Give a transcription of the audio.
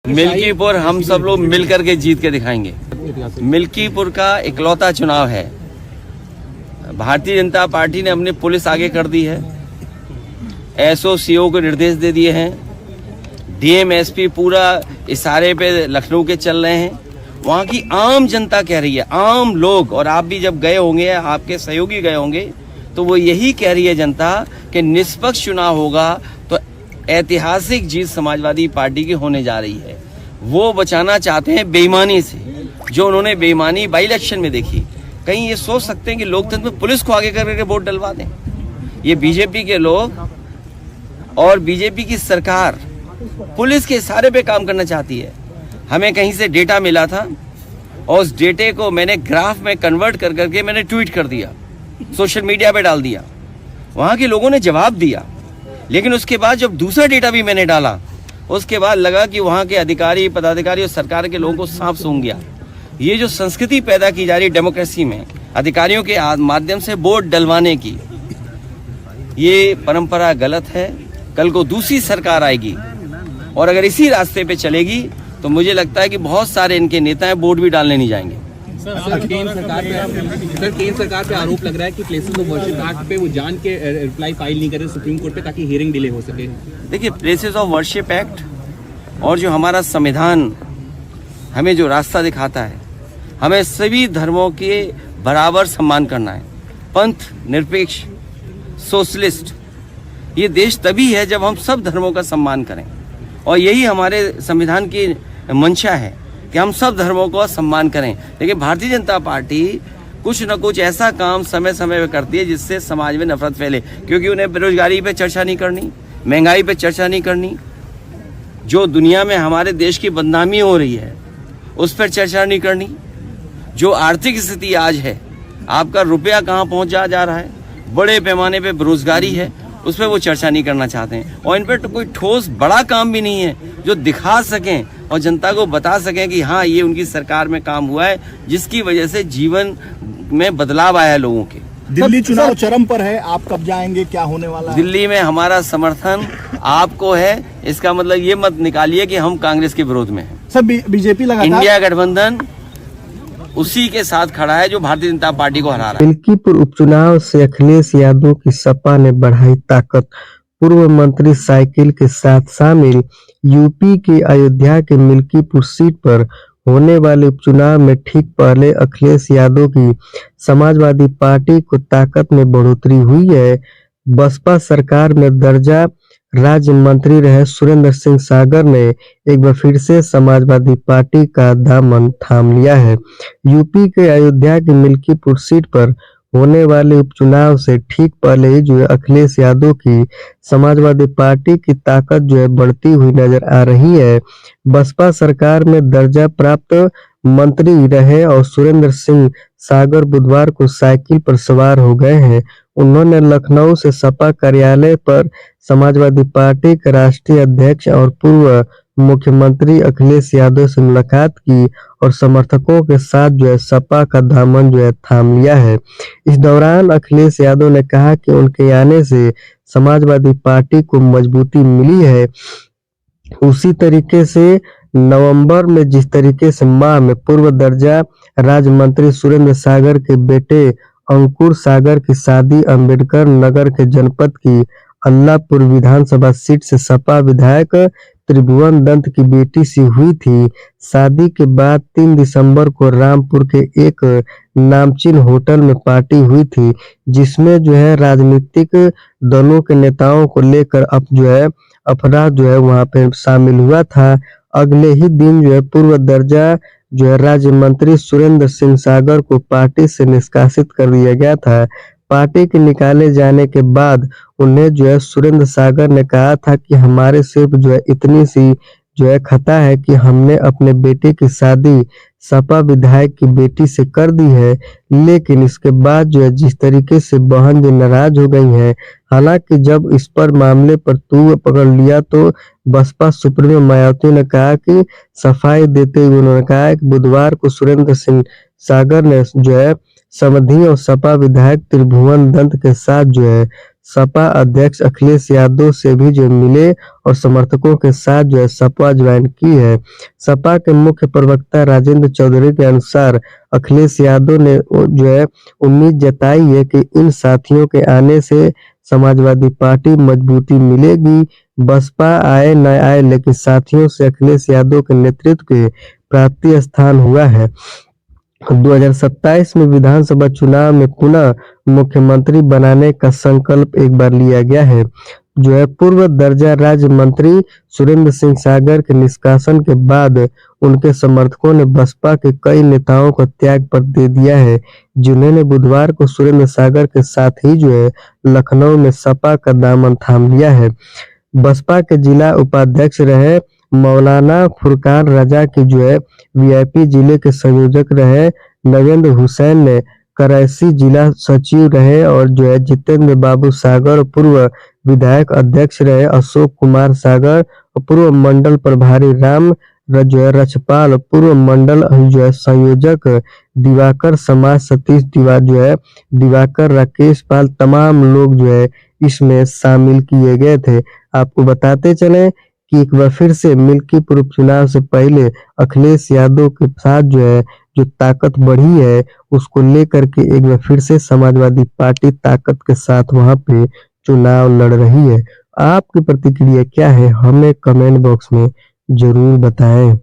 मिल्कीपुर हम सब लोग मिलकर के जीत के दिखाएंगे। मिल्कीपुर का इकलौता चुनाव है। भारतीय जनता पार्टी ने अपनी पुलिस आगे कर दी है, एसओ सीओ को निर्देश दे दिए हैं, डीएम एसपी पूरा इशारे पे लखनऊ के चल रहे हैं। वहाँ की आम जनता कह रही है, आम लोग, और आप भी जब गए होंगे, आपके सहयोगी गए होंगे, तो वो यही कह रही है जनता कि निष्पक्ष चुनाव होगा तो ऐतिहासिक जीत समाजवादी पार्टी की होने जा रही है। वो बचाना चाहते हैं बेईमानी से, जो उन्होंने बेईमानी बाई इलेक्शन में देखी। कहीं ये सोच सकते हैं कि लोकतंत्र में पुलिस को आगे करके वोट डलवा दें? ये बीजेपी के लोग और बीजेपी की सरकार पुलिस के इशारे पे काम करना चाहती है। हमें कहीं से डेटा मिला था और उस डेटे को मैंने ग्राफ में कन्वर्ट कर करके मैंने ट्वीट कर दिया, सोशल मीडिया पे डाल दिया। वहाँ के लोगों ने जवाब दिया, लेकिन उसके बाद जब दूसरा डेटा भी मैंने डाला, उसके बाद लगा कि वहाँ के अधिकारी पदाधिकारी और सरकार के लोगों को सांप सूंघ गया। ये जो संस्कृति पैदा की जा रही है डेमोक्रेसी में, अधिकारियों के माध्यम से वोट डलवाने की, ये परंपरा गलत है। कल को दूसरी सरकार आएगी और अगर इसी रास्ते पे चलेगी तो मुझे लगता है कि बहुत सारे इनके नेता हैं वोट भी डालने नहीं जाएंगे। केंद्र सरकार पे आरोप लग रहा है कि प्लेसेस ऑफ वर्शिप एक्ट पे वो जान के रिप्लाई फाइल नहीं कर रहे सुप्रीम कोर्ट पे ताकि हियरिंग डिले हो सके। देखिए, प्लेसेस ऑफ वर्शिप एक्ट और जो हमारा संविधान हमें जो रास्ता दिखाता है, हमें सभी धर्मों के बराबर सम्मान करना है। पंथ निरपेक्ष, सोशलिस्ट, ये देश तभी है जब हम सब धर्मों का सम्मान करें, और यही हमारे संविधान की मंशा है कि हम सब धर्मों का सम्मान करें। लेकिन भारतीय जनता पार्टी कुछ न कुछ ऐसा काम समय समय पर करती है जिससे समाज में नफरत फैले, क्योंकि उन्हें बेरोजगारी पे चर्चा नहीं करनी, महंगाई पे चर्चा नहीं करनी, जो दुनिया में हमारे देश की बदनामी हो रही है उस पर चर्चा नहीं करनी, जो आर्थिक स्थिति आज है, आपका रुपया कहाँ पहुँच जा रहा है, बड़े पैमाने पर बेरोजगारी है, उस पर वो चर्चा नहीं करना चाहते हैं। और इन पर तो कोई ठोस बड़ा काम भी नहीं है जो दिखा सकें और जनता को बता सकें कि हाँ, ये उनकी सरकार में काम हुआ है जिसकी वजह से जीवन में बदलाव आया है लोगों के। दिल्ली चुनाव चरम पर है, आप कब जाएंगे, क्या होने वाला है? दिल्ली में हमारा समर्थन आपको है, इसका मतलब ये मत निकालिए कि हम कांग्रेस के विरोध में हैं। सब बीजेपी लगातार इंडिया गठबंधन उसी के साथ खड़ा है जो भारतीय जनता पार्टी को हरा रहा है। मिल्कीपुर उपचुनाव से अखिलेश यादव की सपा ने बढ़ाई ताकत। पूर्व मंत्री साइकिल के साथ शामिल। यूपी के अयोध्या के मिल्कीपुर सीट पर होने वाले उपचुनाव में ठीक पहले अखिलेश यादव की समाजवादी पार्टी को ताकत में बढ़ोतरी हुई है। बसपा सरकार में दर्जा राज्य मंत्री रहे सुरेंद्र सिंह सागर ने एक बार फिर से समाजवादी पार्टी का दामन थाम लिया है। यूपी के अयोध्या की मिल्कीपुर सीट पर होने वाले उपचुनाव से ठीक पहले ही जो है अखिलेश यादव की समाजवादी पार्टी की ताकत जो है बढ़ती हुई नजर आ रही है। बसपा सरकार में दर्जा प्राप्त मंत्री रहे और सुरेंद्र सिंह सागर बुधवार को साइकिल पर सवार हो गए हैं। उन्होंने लखनऊ से सपा कार्यालय पर समाजवादी पार्टी के राष्ट्रीय अध्यक्ष और पूर्व मुख्यमंत्री अखिलेश यादव से मुलाकात की और समर्थकों के साथ जो है सपा का दामन जो है थाम लिया है। इस दौरान अखिलेश यादव ने कहा कि उनके आने से समाजवादी पार्टी को मजबूती मिली है। उसी तरीके से नवंबर में जिस तरीके से माह में पूर्व दर्जा राज्य मंत्री सुरेंद्र सागर के बेटे अंकुर सागर की शादी अंबेडकर नगर के जनपद की अल्लाहपुर विधानसभा सीट से सपा विधायक त्रिभुवन दत्त की बेटी से हुई थी। शादी के बाद 3 दिसंबर को रामपुर के एक नामचीन होटल में पार्टी हुई थी, जिसमें जो है राजनीतिक दलों के नेताओं को लेकर अब जो है अपराध जो है वहां पे शामिल हुआ था। अगले ही दिन जो है पूर्व दर्जा जो है राज्य मंत्री सुरेंद्र सिंह सागर को पार्टी से निष्कासित कर दिया गया था। पार्टी के निकाले जाने के बाद उन्हें जो है सुरेंद्र सागर ने कहा था कि हमारे सिर्फ जो है इतनी सी जो है खता है कि हमने अपने बेटे की शादी सपा विधायक की बेटी से कर दी है, लेकिन इसके बाद जो है जिस तरीके से बहन जो नाराज हो गई है। हालांकि जब इस पर मामले पर तू पकड़ लिया तो बसपा सुप्रीमो मायावती ने कहा कि सफाई देते हुए उन्होंने कहा कि बुधवार को सुरेंद्र सिंह सागर ने जो है समधी और सपा विधायक त्रिभुवन दत्त के साथ जो है सपा अध्यक्ष अखिलेश यादव से भी जो मिले और समर्थकों के साथ जो है सपा ज्वाइन की है। सपा के मुख्य प्रवक्ता राजेंद्र चौधरी के अनुसार अखिलेश यादव ने जो है उम्मीद जताई है कि इन साथियों के आने से समाजवादी पार्टी मजबूती मिलेगी। बसपा आए न आए लेकिन साथियों से अखिलेश यादव के नेतृत्व के प्राप्ति स्थान हुआ है। 2027 में विधानसभा चुनाव में पुनः मुख्यमंत्री बनाने का संकल्प एक बार लिया गया है। जो है पूर्व दर्जा राज्य मंत्री सुरेंद्र सिंह सागर के निष्कासन के बाद उनके समर्थकों ने बसपा के कई नेताओं को त्याग पत्र दे दिया है, जिन्होंने बुधवार को सुरेंद्र सागर के साथ ही जो है लखनऊ में सपा का दामन थाम लिया है। बसपा के जिला उपाध्यक्ष रहे मौलाना फुरकान रजा के जो है वीआईपी जिले के संयोजक रहे नगेंद्र हुसैन ने कराची जिला सचिव रहे और जो है जितेंद्र बाबू सागर पूर्व विधायक अध्यक्ष रहे अशोक कुमार सागर और पूर्व मंडल प्रभारी राम जो है रचपाल पूर्व मंडल जो है संयोजक दिवाकर समाज सतीश दिवाकर राकेश पाल तमाम लोग जो है इसमें शामिल किए गए थे। आपको बताते चले कि एक बार फिर से मिल्कीपुर उपचुनाव से पहले अखिलेश यादव के साथ जो है जो ताकत बढ़ी है उसको लेकर के एक बार फिर से समाजवादी पार्टी ताकत के साथ वहां पे चुनाव लड़ रही है। आपकी प्रतिक्रिया क्या है हमें कमेंट बॉक्स में जरूर बताएं।